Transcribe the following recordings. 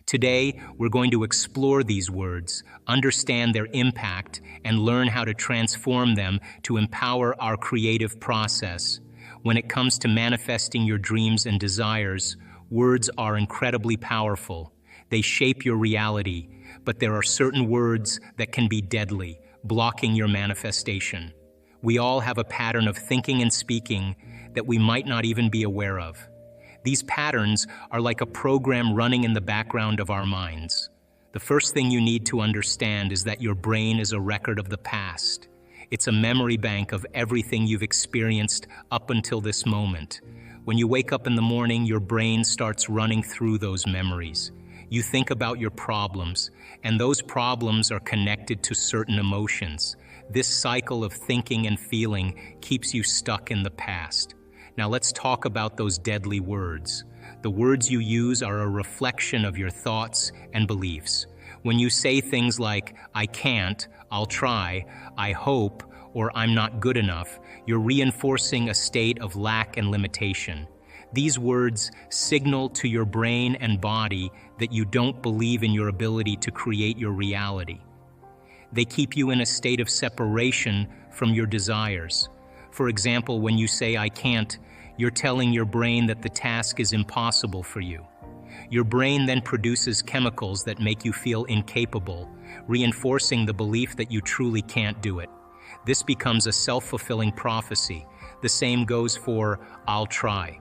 Today, we're going to explore these words, understand their impact, and learn how to transform them to empower our creative process. When it comes to manifesting your dreams and desires, words are incredibly powerful. They shape your reality, but there are certain words that can be deadly, blocking your manifestation. We all have a pattern of thinking and speaking that we might not even be aware of. These patterns are like a program running in the background of our minds. The first thing you need to understand is that your brain is a record of the past. It's a memory bank of everything you've experienced up until this moment. When you wake up in the morning, your brain starts running through those memories. You think about your problems, and those problems are connected to certain emotions. This cycle of thinking and feeling keeps you stuck in the past. Now let's talk about those deadly words. The words you use are a reflection of your thoughts and beliefs. When you say things like, "I can't," "I'll try," "I hope," or "I'm not good enough," you're reinforcing a state of lack and limitation. These words signal to your brain and body that you don't believe in your ability to create your reality. They keep you in a state of separation from your desires. For example, when you say, "I can't," you're telling your brain that the task is impossible for you. Your brain then produces chemicals that make you feel incapable, reinforcing the belief that you truly can't do it. This becomes a self-fulfilling prophecy. The same goes for "I'll try."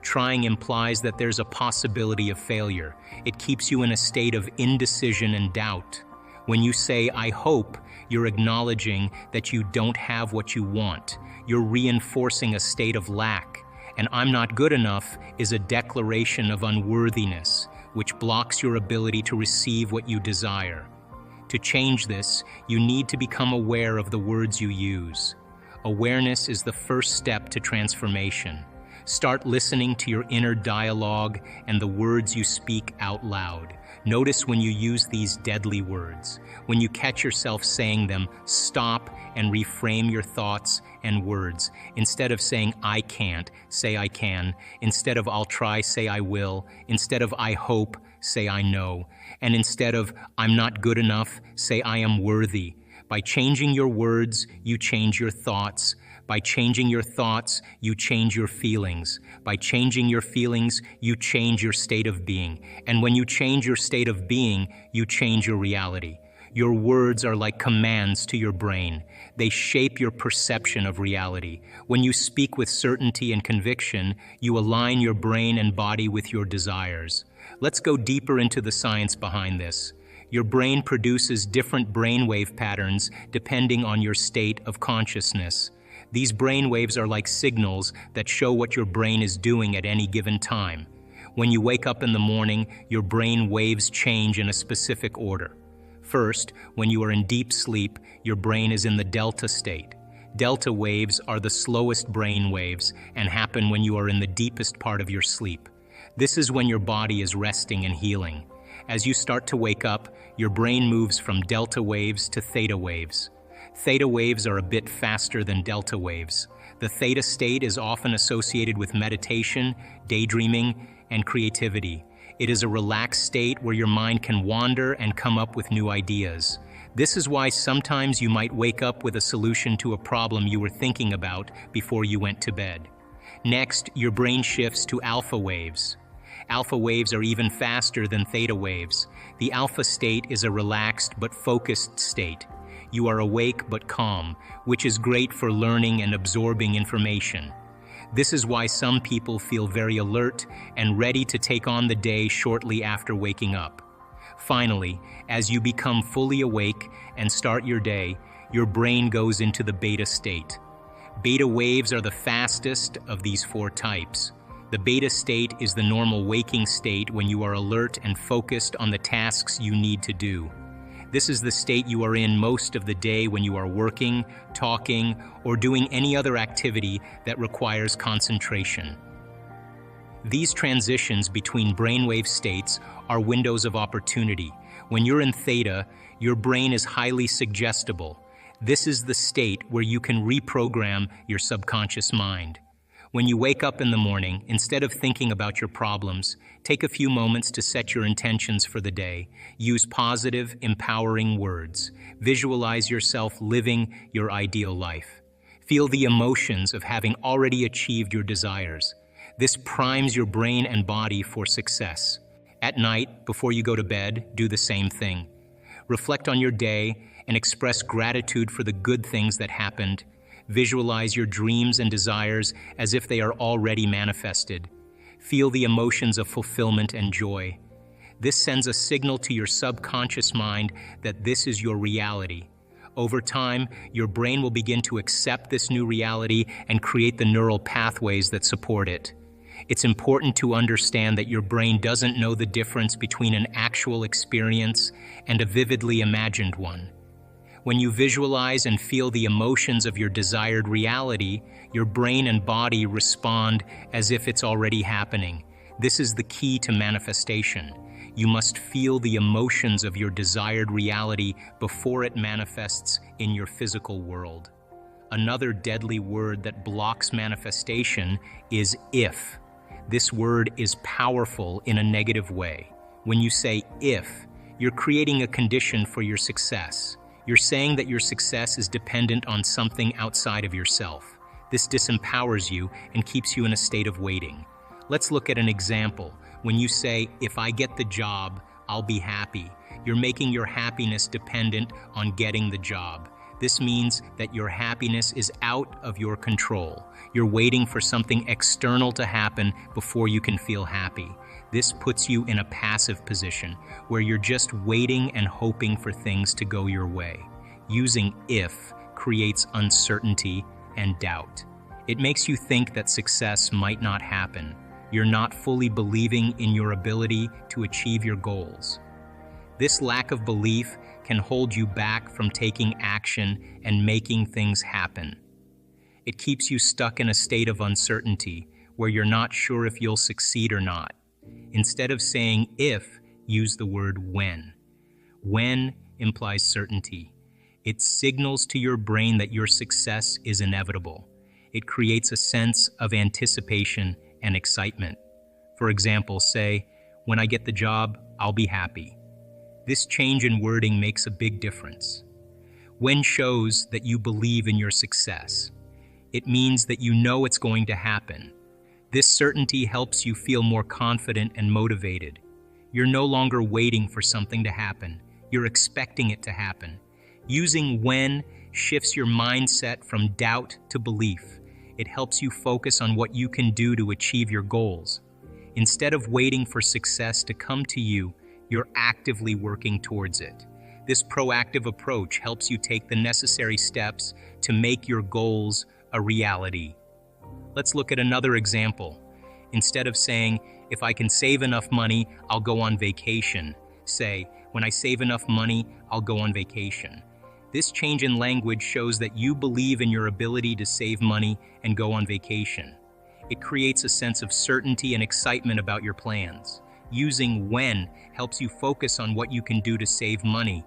Trying implies that there's a possibility of failure. It keeps you in a state of indecision and doubt. When you say, "I hope," you're acknowledging that you don't have what you want. You're reinforcing a state of lack. And "I'm not good enough" is a declaration of unworthiness, which blocks your ability to receive what you desire. To change this, you need to become aware of the words you use. Awareness is the first step to transformation. Start listening to your inner dialogue and the words you speak out loud. Notice when you use these deadly words. When you catch yourself saying them, stop and reframe your thoughts and words. Instead of saying "I can't," say "I can." Instead of "I'll try," say "I will." Instead of "I hope," say "I know." And instead of "I'm not good enough," say "I am worthy." By changing your words, you change your thoughts. By changing your thoughts, you change your feelings. By changing your feelings, you change your state of being. And when you change your state of being, you change your reality. Your words are like commands to your brain. They shape your perception of reality. When you speak with certainty and conviction, you align your brain and body with your desires. Let's go deeper into the science behind this. Your brain produces different brainwave patterns depending on your state of consciousness. These brainwaves are like signals that show what your brain is doing at any given time. When you wake up in the morning, your brain waves change in a specific order. First, when you are in deep sleep, your brain is in the delta state. Delta waves are the slowest brain waves and happen when you are in the deepest part of your sleep. This is when your body is resting and healing. As you start to wake up, your brain moves from delta waves to theta waves. Theta waves are a bit faster than delta waves. The theta state is often associated with meditation, daydreaming, and creativity. It is a relaxed state where your mind can wander and come up with new ideas. This is why sometimes you might wake up with a solution to a problem you were thinking about before you went to bed. Next, your brain shifts to alpha waves. Alpha waves are even faster than theta waves. The alpha state is a relaxed but focused state. You are awake but calm, which is great for learning and absorbing information. This is why some people feel very alert and ready to take on the day shortly after waking up. Finally, as you become fully awake and start your day, your brain goes into the beta state. Beta waves are the fastest of these four types. The beta state is the normal waking state when you are alert and focused on the tasks you need to do. This is the state you are in most of the day when you are working, talking, or doing any other activity that requires concentration. These transitions between brainwave states are windows of opportunity. When you're in theta, your brain is highly suggestible. This is the state where you can reprogram your subconscious mind. When you wake up in the morning, instead of thinking about your problems, take a few moments to set your intentions for the day. Use positive, empowering words. Visualize yourself living your ideal life. Feel the emotions of having already achieved your desires. This primes your brain and body for success. At night, before you go to bed, do the same thing. Reflect on your day and express gratitude for the good things that happened. Visualize your dreams and desires as if they are already manifested. Feel the emotions of fulfillment and joy. This sends a signal to your subconscious mind that this is your reality. Over time, your brain will begin to accept this new reality and create the neural pathways that support it. It's important to understand that your brain doesn't know the difference between an actual experience and a vividly imagined one. When you visualize and feel the emotions of your desired reality, your brain and body respond as if it's already happening. This is the key to manifestation. You must feel the emotions of your desired reality before it manifests in your physical world. Another deadly word that blocks manifestation is if. This word is powerful in a negative way. When you say if, you're creating a condition for your success. You're saying that your success is dependent on something outside of yourself. This disempowers you and keeps you in a state of waiting. Let's look at an example. When you say, if I get the job, I'll be happy, you're making your happiness dependent on getting the job. This means that your happiness is out of your control. You're waiting for something external to happen before you can feel happy. This puts you in a passive position where you're just waiting and hoping for things to go your way. Using if creates uncertainty and doubt. It makes you think that success might not happen. You're not fully believing in your ability to achieve your goals. This lack of belief can hold you back from taking action and making things happen. It keeps you stuck in a state of uncertainty where you're not sure if you'll succeed or not. Instead of saying if, use the word when. When implies certainty. It signals to your brain that your success is inevitable. It creates a sense of anticipation and excitement. For example, say, when I get the job, I'll be happy. This change in wording makes a big difference. When shows that you believe in your success. It means that you know it's going to happen. This certainty helps you feel more confident and motivated. You're no longer waiting for something to happen. You're expecting it to happen. Using when shifts your mindset from doubt to belief. It helps you focus on what you can do to achieve your goals. Instead of waiting for success to come to you, you're actively working towards it. This proactive approach helps you take the necessary steps to make your goals a reality. Let's look at another example. Instead of saying, if I can save enough money, I'll go on vacation. Say, when I save enough money, I'll go on vacation. This change in language shows that you believe in your ability to save money and go on vacation. It creates a sense of certainty and excitement about your plans. Using when helps you focus on what you can do to save money.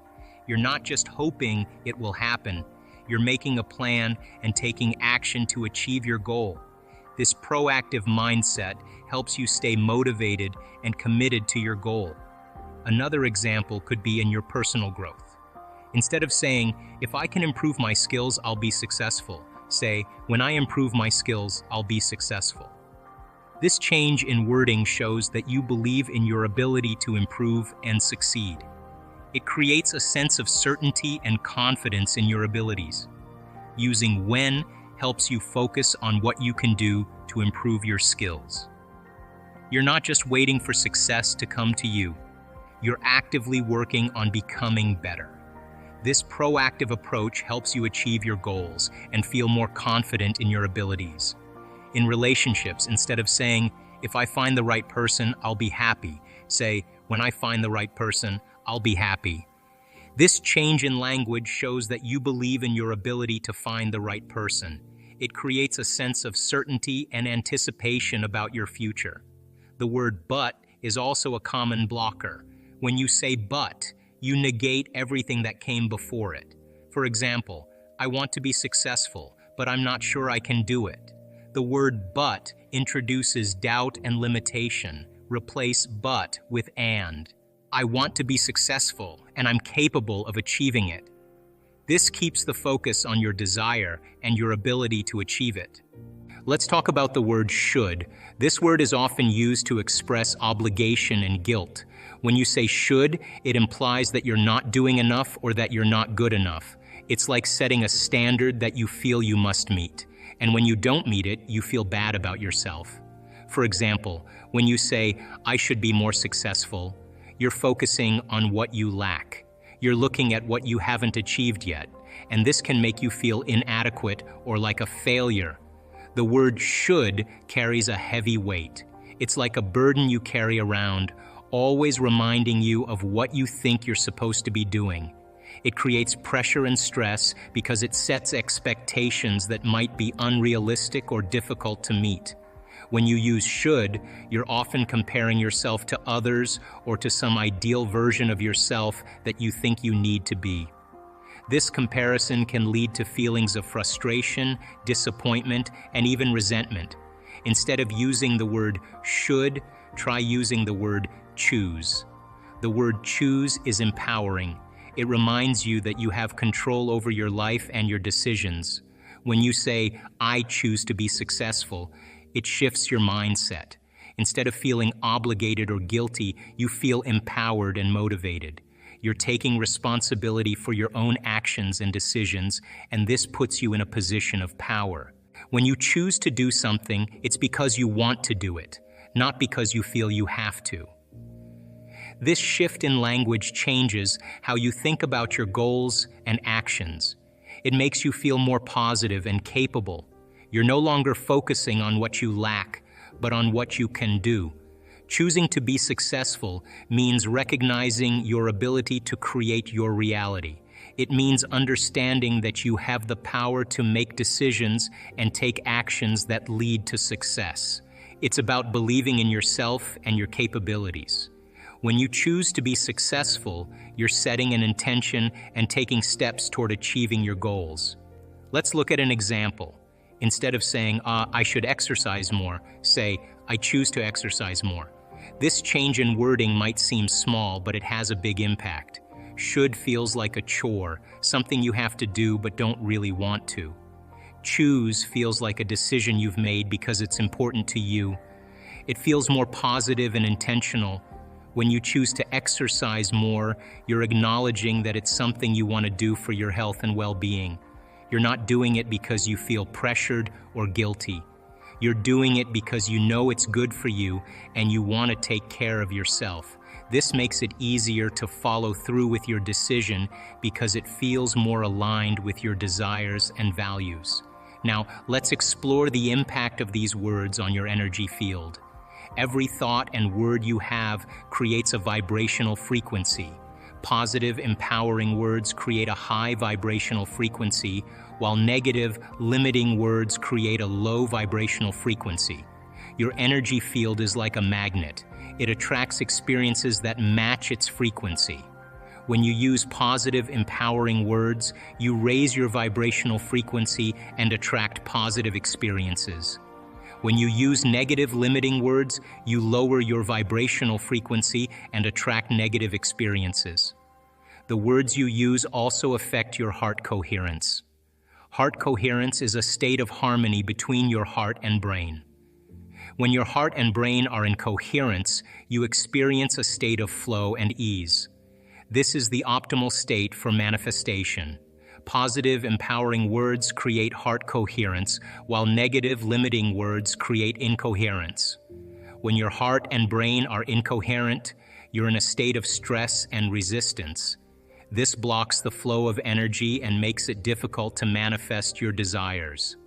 You're not just hoping it will happen. You're making a plan and taking action to achieve your goal. This proactive mindset helps you stay motivated and committed to your goal. Another example could be in your personal growth. Instead of saying, if I can improve my skills, I'll be successful, say, when I improve my skills, I'll be successful. This change in wording shows that you believe in your ability to improve and succeed. It creates a sense of certainty and confidence in your abilities. Using when helps you focus on what you can do to improve your skills. You're not just waiting for success to come to you. You're actively working on becoming better. This proactive approach helps you achieve your goals and feel more confident in your abilities. In relationships, instead of saying, if I find the right person, I'll be happy, say, when I find the right person, I'll be happy. This change in language shows that you believe in your ability to find the right person. It creates a sense of certainty and anticipation about your future. The word but is also a common blocker. When you say but, you negate everything that came before it. For example, I want to be successful, but I'm not sure I can do it. The word but introduces doubt and limitation. Replace but with and. I want to be successful, and I'm capable of achieving it. This keeps the focus on your desire and your ability to achieve it. Let's talk about the word should. This word is often used to express obligation and guilt. When you say should, it implies that you're not doing enough or that you're not good enough. It's like setting a standard that you feel you must meet. And when you don't meet it, you feel bad about yourself. For example, when you say, I should be more successful, you're focusing on what you lack. You're looking at what you haven't achieved yet, and this can make you feel inadequate or like a failure. The word should carries a heavy weight. It's like a burden you carry around, always reminding you of what you think you're supposed to be doing. It creates pressure and stress because it sets expectations that might be unrealistic or difficult to meet. When you use should, you're often comparing yourself to others or to some ideal version of yourself that you think you need to be. This comparison can lead to feelings of frustration, disappointment, and even resentment. Instead of using the word should, try using the word choose. The word choose is empowering. It reminds you that you have control over your life and your decisions. When you say, I choose to be successful, it shifts your mindset. Instead of feeling obligated or guilty, you feel empowered and motivated. You're taking responsibility for your own actions and decisions, and this puts you in a position of power. When you choose to do something, it's because you want to do it, not because you feel you have to. This shift in language changes how you think about your goals and actions. It makes you feel more positive and capable. You're no longer focusing on what you lack, but on what you can do. Choosing to be successful means recognizing your ability to create your reality. It means understanding that you have the power to make decisions and take actions that lead to success. It's about believing in yourself and your capabilities. When you choose to be successful, you're setting an intention and taking steps toward achieving your goals. Let's look at an example. Instead of saying, I should exercise more, say, I choose to exercise more. This change in wording might seem small, but it has a big impact. Should feels like a chore, something you have to do but don't really want to. Choose feels like a decision you've made because it's important to you. It feels more positive and intentional. When you choose to exercise more, you're acknowledging that it's something you want to do for your health and well-being. You're not doing it because you feel pressured or guilty. You're doing it because you know it's good for you and you want to take care of yourself. This makes it easier to follow through with your decision because it feels more aligned with your desires and values. Now, let's explore the impact of these words on your energy field. Every thought and word you have creates a vibrational frequency. Positive, empowering words create a high vibrational frequency, while negative, limiting words create a low vibrational frequency. Your energy field is like a magnet. It attracts experiences that match its frequency. When you use positive, empowering words, you raise your vibrational frequency and attract positive experiences. When you use negative, limiting words, you lower your vibrational frequency and attract negative experiences. The words you use also affect your heart coherence. Heart coherence is a state of harmony between your heart and brain. When your heart and brain are in coherence, you experience a state of flow and ease. This is the optimal state for manifestation. Positive, empowering words create heart coherence, while negative, limiting words create incoherence. When your heart and brain are incoherent, you're in a state of stress and resistance. This blocks the flow of energy and makes it difficult to manifest your desires.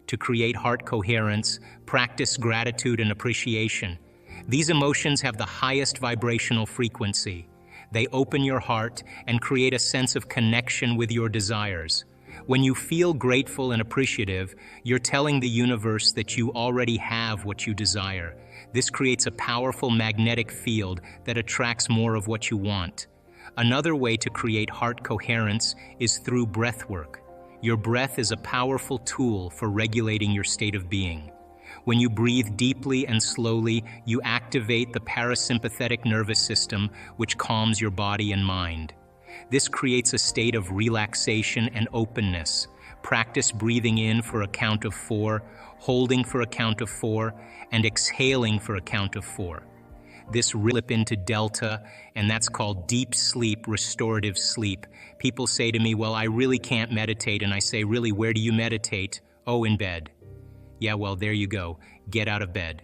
To create heart coherence, practice gratitude and appreciation. These emotions have the highest vibrational frequency. They open your heart and create a sense of connection with your desires. When you feel grateful and appreciative, you're telling the universe that you already have what you desire. This creates a powerful magnetic field that attracts more of what you want. Another way to create heart coherence is through breath work. Your breath is a powerful tool for regulating your state of being. When you breathe deeply and slowly, you activate the parasympathetic nervous system, which calms your body and mind. This creates a state of relaxation and openness. Practice breathing in for a count of 4, holding for a count of 4, and exhaling for a count of 4. This slip into delta, and that's called deep sleep, restorative sleep. People say to me, well, I really can't meditate, and I say, really, where do you meditate? Oh, in bed. Yeah, well, there you go. Get out of bed.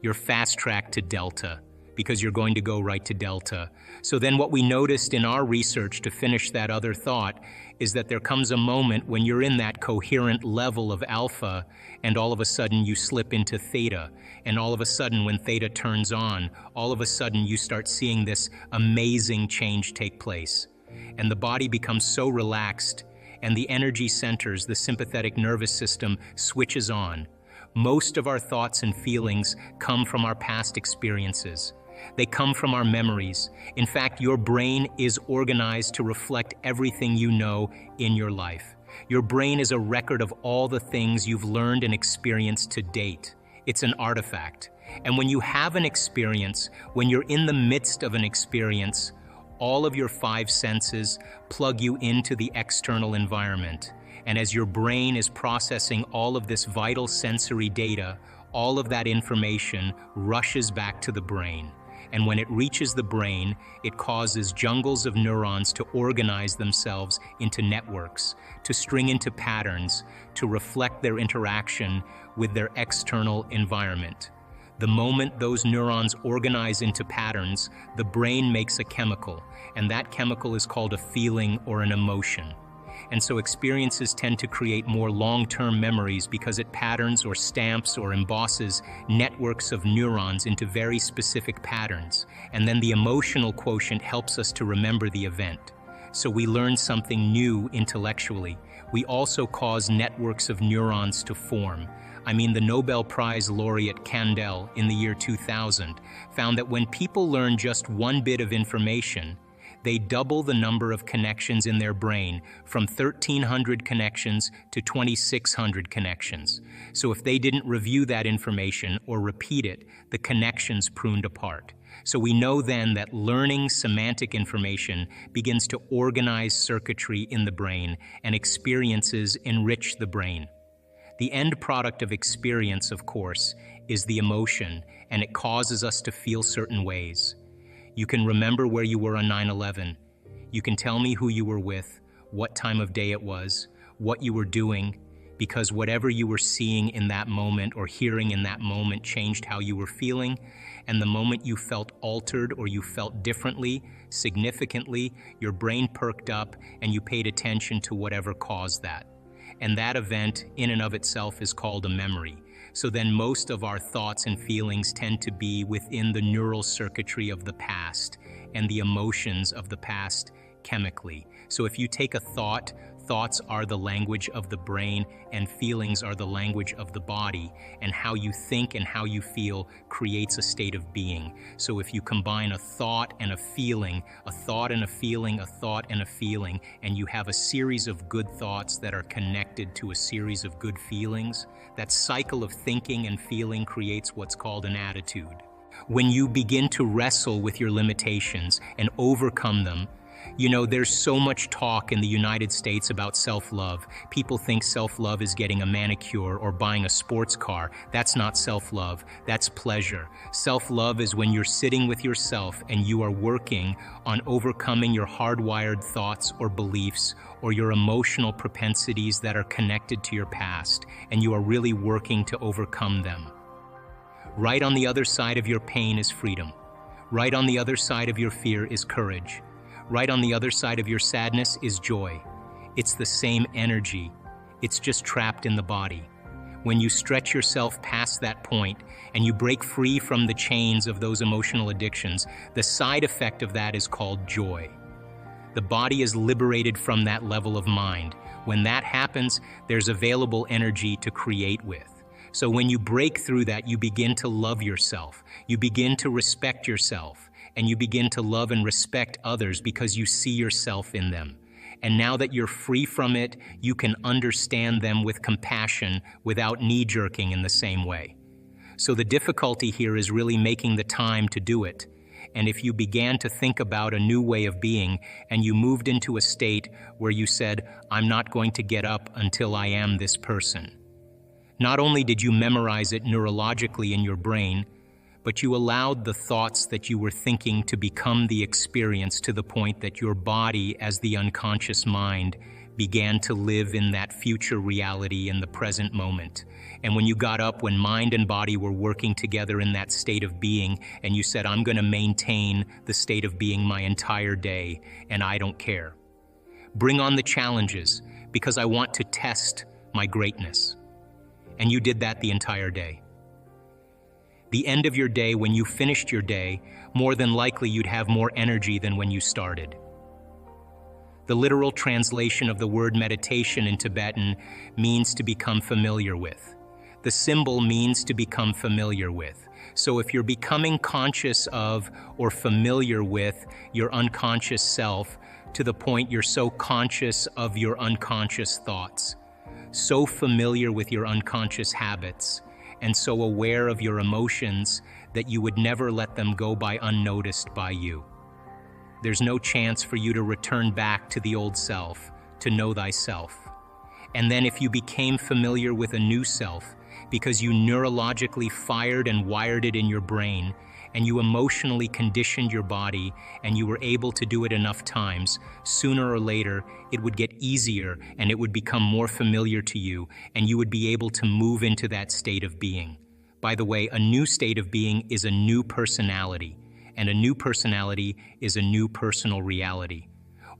You're fast-tracked to delta, because you're going to go right to delta. So then what we noticed in our research, to finish that other thought, is that there comes a moment when you're in that coherent level of alpha, and all of a sudden you slip into theta. And all of a sudden, when theta turns on, all of a sudden you start seeing this amazing change take place. And the body becomes so relaxed, and the energy centers, the sympathetic nervous system, switches on. Most of our thoughts and feelings come from our past experiences. They come from our memories. In fact, your brain is organized to reflect everything you know in your life. Your brain is a record of all the things you've learned and experienced to date. It's an artifact. And when you have an experience, when you're in the midst of an experience, all of your 5 senses plug you into the external environment. And as your brain is processing all of this vital sensory data, all of that information rushes back to the brain. And when it reaches the brain, it causes jungles of neurons to organize themselves into networks, to string into patterns, to reflect their interaction with their external environment. The moment those neurons organize into patterns, the brain makes a chemical, and that chemical is called a feeling or an emotion. And so experiences tend to create more long-term memories because it patterns or stamps or embosses networks of neurons into very specific patterns. And then the emotional quotient helps us to remember the event. So we learn something new intellectually. We also cause networks of neurons to form. I mean, the Nobel Prize laureate Kandel in the year 2000 found that when people learn just one bit of information, they double the number of connections in their brain from 1,300 connections to 2,600 connections. So if they didn't review that information or repeat it, the connections pruned apart. So we know then that learning semantic information begins to organize circuitry in the brain, and experiences enrich the brain. The end product of experience, of course, is the emotion, and it causes us to feel certain ways. You can remember where you were on 9/11. You can tell me who you were with, what time of day it was, what you were doing, because whatever you were seeing in that moment or hearing in that moment changed how you were feeling, and the moment you felt altered or you felt differently, significantly, your brain perked up and you paid attention to whatever caused that. And that event in and of itself is called a memory. So then most of our thoughts and feelings tend to be within the neural circuitry of the past and the emotions of the past chemically. So if you take a thought, thoughts are the language of the brain and feelings are the language of the body, and how you think and how you feel creates a state of being. So if you combine a thought and a feeling, a thought and a feeling, a thought and a feeling, and you have a series of good thoughts that are connected to a series of good feelings, that cycle of thinking and feeling creates what's called an attitude. When you begin to wrestle with your limitations and overcome them, you know, there's so much talk in the United States about self-love. People think self-love is getting a manicure or buying a sports car. That's not self-love, that's pleasure. Self-love is when you're sitting with yourself and you are working on overcoming your hardwired thoughts or beliefs or your emotional propensities that are connected to your past, and you are really working to overcome them. Right on the other side of your pain is freedom. Right on the other side of your fear is courage. Right on the other side of your sadness is joy. It's the same energy. It's just trapped in the body. When you stretch yourself past that point and you break free from the chains of those emotional addictions, the side effect of that is called joy. The body is liberated from that level of mind. When that happens, there's available energy to create with. So when you break through that, you begin to love yourself. You begin to respect yourself. And you begin to love and respect others because you see yourself in them. And now that you're free from it, you can understand them with compassion without knee-jerking in the same way. So the difficulty here is really making the time to do it. And if you began to think about a new way of being and you moved into a state where you said, I'm not going to get up until I am this person. Not only did you memorize it neurologically in your brain, but you allowed the thoughts that you were thinking to become the experience to the point that your body, as the unconscious mind, began to live in that future reality in the present moment. And when you got up, when mind and body were working together in that state of being, and you said, I'm going to maintain the state of being my entire day, and I don't care. Bring on the challenges, because I want to test my greatness. And you did that the entire day. The end of your day, when you finished your day, more than likely you'd have more energy than when you started. The literal translation of the word meditation in Tibetan means to become familiar with. The symbol means to become familiar with. So if you're becoming conscious of or familiar with your unconscious self to the point you're so conscious of your unconscious thoughts, so familiar with your unconscious habits, and so aware of your emotions that you would never let them go by unnoticed by you. There's no chance for you to return back to the old self, to know thyself. And then if you became familiar with a new self, because you neurologically fired and wired it in your brain, and you emotionally conditioned your body, and you were able to do it enough times, sooner or later, it would get easier and it would become more familiar to you, and you would be able to move into that state of being. By the way, a new state of being is a new personality, and a new personality is a new personal reality.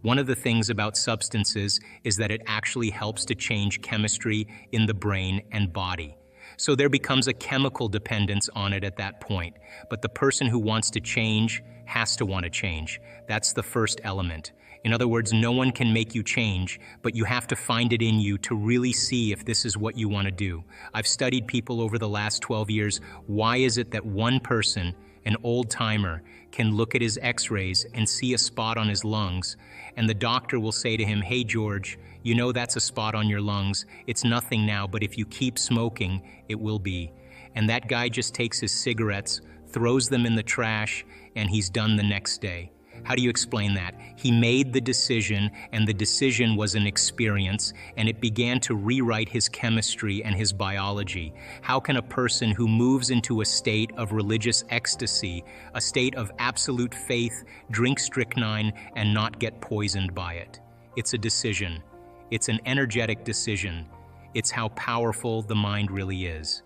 One of the things about substances is that it actually helps to change chemistry in the brain and body. So there becomes a chemical dependence on it at that point. But the person who wants to change has to want to change. That's the first element. In other words, no one can make you change, but you have to find it in you to really see if this is what you want to do. I've studied people over the last 12 years. Why is it that one person, an old-timer, can look at his x-rays and see a spot on his lungs, and the doctor will say to him, hey George, you know that's a spot on your lungs. It's nothing now, but if you keep smoking, it will be. And that guy just takes his cigarettes, throws them in the trash, and he's done the next day. How do you explain that? He made the decision, and the decision was an experience, and it began to rewrite his chemistry and his biology. How can a person who moves into a state of religious ecstasy, a state of absolute faith, drink strychnine and not get poisoned by it? It's a decision. It's an energetic decision. It's how powerful the mind really is.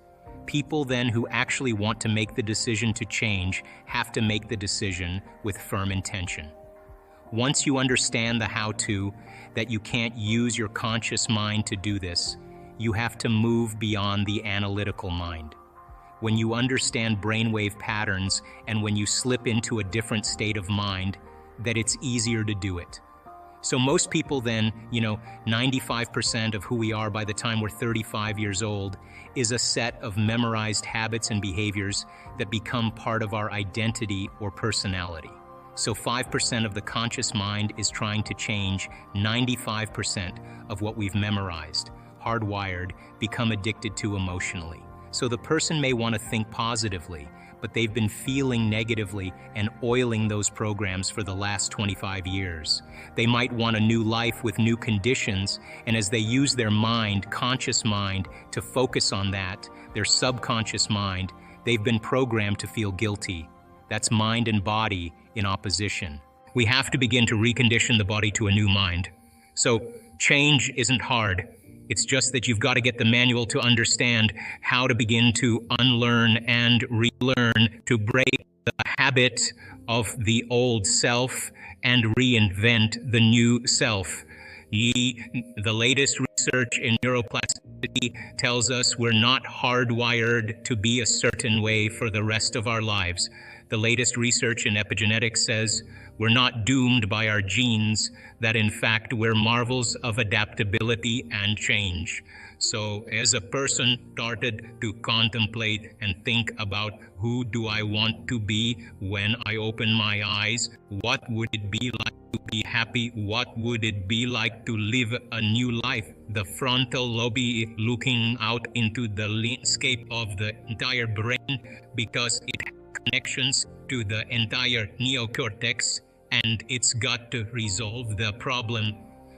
People then who actually want to make the decision to change have to make the decision with firm intention. Once you understand the how-to, that you can't use your conscious mind to do this, you have to move beyond the analytical mind. When you understand brainwave patterns and when you slip into a different state of mind, that it's easier to do it. So most people then, 95% of who we are by the time we're 35 years old is a set of memorized habits and behaviors that become part of our identity or personality. So 5% of the conscious mind is trying to change 95% of what we've memorized, hardwired, become addicted to emotionally. So the person may want to think positively, but they've been feeling negatively and oiling those programs for the last 25 years. They might want a new life with new conditions, and as they use their mind, conscious mind, to focus on that, their subconscious mind, they've been programmed to feel guilty. That's mind and body in opposition. We have to begin to recondition the body to a new mind. So change isn't hard. It's just that you've got to get the manual to understand how to begin to unlearn and relearn, to break the habit of the old self and reinvent the new self. The latest research in neuroplasticity tells us we're not hardwired to be a certain way for the rest of our lives. The latest research in epigenetics says we're not doomed by our genes, that in fact we're marvels of adaptability and change. So as a person started to contemplate and think about who do I want to be when I open my eyes, what would it be like to be happy, what would it be like to live a new life, the frontal lobe looking out into the landscape of the entire brain because it has connections to the entire neocortex, and it's got to resolve the problem.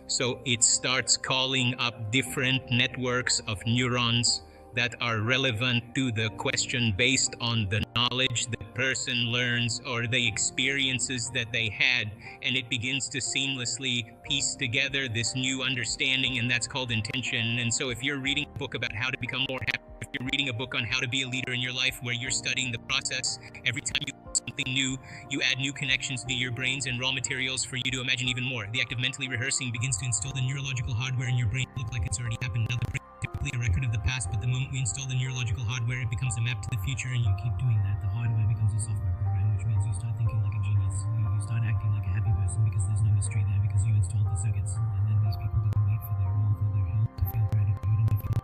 So it starts calling up different networks of neurons that are relevant to the question based on the knowledge the person learns or the experiences that they had, and it begins to seamlessly piece together this new understanding, and that's called intention. And so if you're reading a book about how to become more happy, if you're reading a book on how to be a leader in your life where you're studying the process, every time you learn something new, you add new connections to your brains and raw materials for you to imagine even more. The act of mentally rehearsing begins to install the neurological hardware in your brain to look like it's already happened. Now, the brain is typically a record of the past, but the moment we install the neurological hardware, it becomes a map to the future, and you keep doing that. The hardware becomes a software program, which means you start thinking like a genius. You start acting like a happy person because there's no mystery there, because you installed the circuits. And then these people didn't wait for their health or their health to feel gratitude, and they feel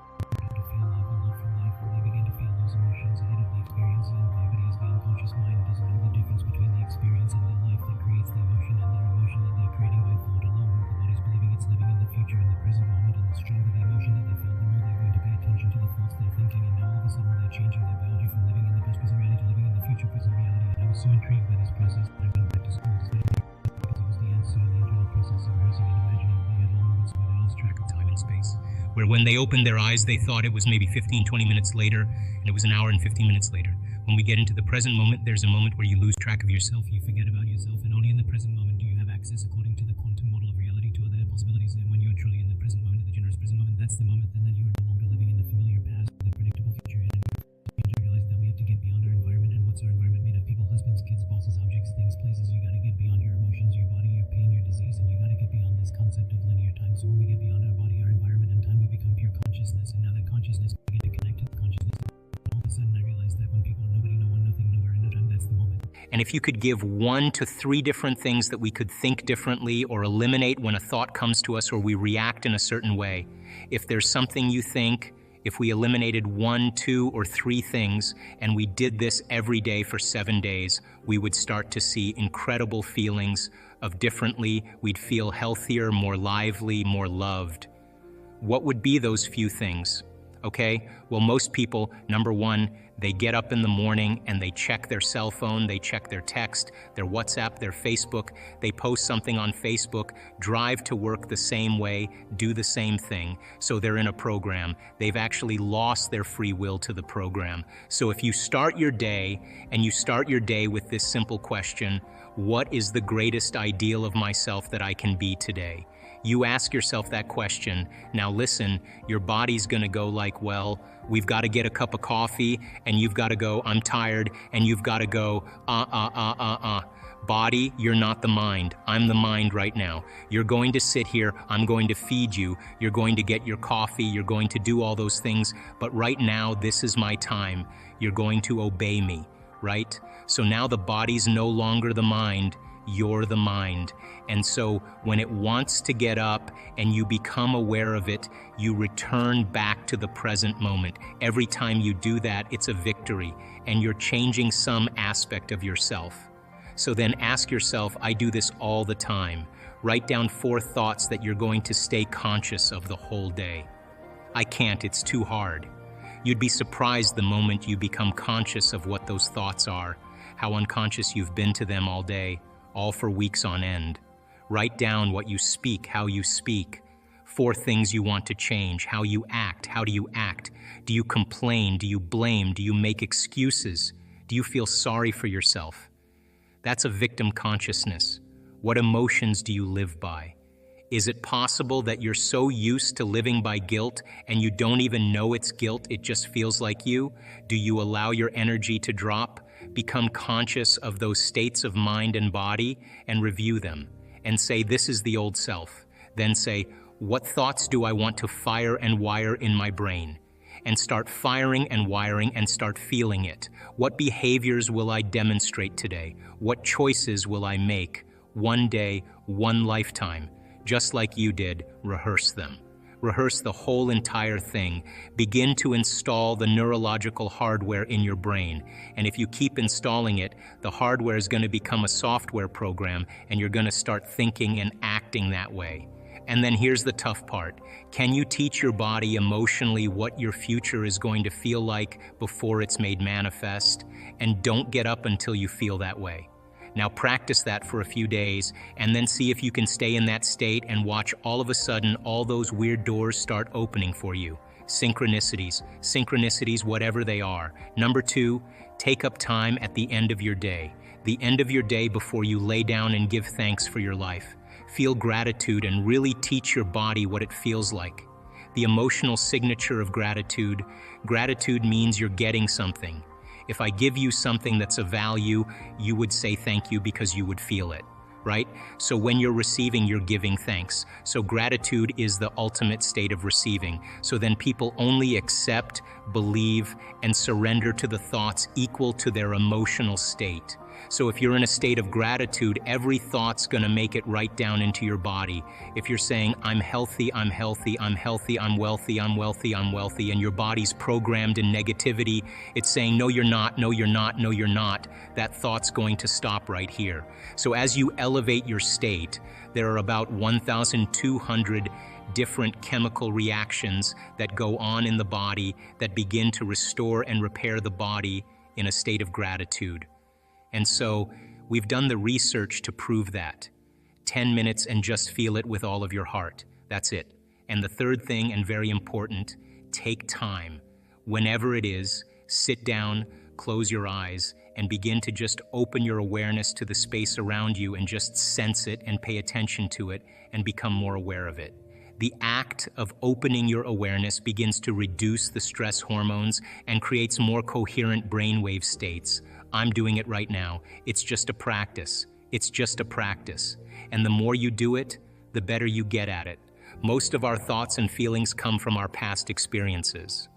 to feel love and love for life, and they begin to feel those emotions ahead of the experience. And everybody is the unconscious mind doesn't know the difference between the experience and their life that creates the emotion and their emotion that they're creating by thought alone. The body's believing it's living in the future, in the present moment, and the stronger the emotion that they feel, the more they're going to pay attention to the thoughts they're thinking, and now all of a sudden they're changing their biology from living in the past present reality to living in the future present reality. And I was so intrigued by this process that I went back to school to study it, because it was the answer to the internal process of rehearsing and imagining. We had all moments where they lost track of time and space, where when they opened their eyes they thought it was maybe 15-20 minutes later, and it was an hour and 15 minutes later. When we get into the present moment, there's a moment where you lose track of yourself, you forget about yourself, and only in the present moment do you have access, according to the quantum model of reality, to other possibilities. And when you're truly in the present moment, the generous present moment, that's the moment, and then you are no longer living in the familiar past, the predictable future. And you realize that we have to get beyond our environment. And what's our environment made of? People, husbands, kids, bosses, objects, things, places. You got to get beyond your emotions, your body, your pain, your disease, and you got to get beyond this concept of linear time. So when we get beyond our body, our environment, and time, we become pure consciousness. And now that consciousness, we get to connect to the consciousness. And all of a sudden I realized that when people are nobody, no one, nothing, nowhere, and no time, that's the moment. And if you could give 1 to 3 different things that we could think differently or eliminate when a thought comes to us or we react in a certain way, if there's something you think, if we eliminated 1, 2, or 3 things and we did this every day for 7 days, we would start to see incredible feelings of differently. We'd feel healthier, more lively, more loved. What would be those few things? Okay, well, most people, number 1, they get up in the morning and they check their cell phone, they check their text, their WhatsApp, their Facebook, they post something on Facebook, drive to work the same way, do the same thing. So they're in a program. They've actually lost their free will to the program. So if you start your day and you start your day with this simple question, what is the greatest ideal of myself that I can be today? You ask yourself that question. Now listen, your body's gonna go like, well, we've got to get a cup of coffee, and you've got to go, I'm tired, and you've got to go, Body, you're not the mind. I'm the mind right now. You're going to sit here, I'm going to feed you, you're going to get your coffee, you're going to do all those things, but right now, this is my time. You're going to obey me, right? So now the body's no longer the mind, you're the mind. And so when it wants to get up and you become aware of it, you return back to the present moment. Every time you do that, it's a victory, and you're changing some aspect of yourself. So then ask yourself, I do this all the time. Write down 4 thoughts that you're going to stay conscious of the whole day. I can't, it's too hard. You'd be surprised the moment you become conscious of what those thoughts are, how unconscious you've been to them all day, all for weeks on end. Write down what you speak, how you speak. 4 things you want to change, how you act, how do you act? Do you complain? Do you blame? Do you make excuses? Do you feel sorry for yourself? That's a victim consciousness. What emotions do you live by? Is it possible that you're so used to living by guilt and you don't even know it's guilt, it just feels like you? Do you allow your energy to drop? Become conscious of those states of mind and body and review them and say, this is the old self. Then say, what thoughts do I want to fire and wire in my brain? and start firing and wiring and start feeling it. What behaviors will I demonstrate today? What choices will I make? One day, one lifetime. Just like you did, rehearse them. Rehearse the whole entire thing. Begin to install the neurological hardware in your brain. And if you keep installing it, the hardware is going to become a software program, and you're going to start thinking and acting that way. And then here's the tough part. Can you teach your body emotionally what your future is going to feel like before it's made manifest? And don't get up until you feel that way. Now practice that for a few days and then see if you can stay in that state and watch all of a sudden all those weird doors start opening for you. Synchronicities, whatever they are. Number 2, take up time at the end of your day. The end of your day before you lay down and give thanks for your life. Feel gratitude and really teach your body what it feels like. The emotional signature of gratitude. Gratitude means you're getting something. If I give you something that's of value, you would say thank you because you would feel it, right? So when you're receiving, you're giving thanks. So gratitude is the ultimate state of receiving. So then people only accept, believe, and surrender to the thoughts equal to their emotional state. So if you're in a state of gratitude, every thought's going to make it right down into your body. If you're saying, I'm healthy, I'm healthy, I'm healthy, I'm wealthy, I'm wealthy, I'm wealthy, and your body's programmed in negativity, it's saying, no, you're not, no, you're not, no, you're not. That thought's going to stop right here. So as you elevate your state, there are about 1,200 different chemical reactions that go on in the body that begin to restore and repair the body in a state of gratitude. And so we've done the research to prove that. 10 minutes and just feel it with all of your heart. That's it. And the third thing, and very important, take time. Whenever it is, sit down, close your eyes, and begin to just open your awareness to the space around you and just sense it and pay attention to it and become more aware of it. The act of opening your awareness begins to reduce the stress hormones and creates more coherent brainwave states. I'm doing it right now. It's just a practice. It's just a practice. And the more you do it, the better you get at it. Most of our thoughts and feelings come from our past experiences.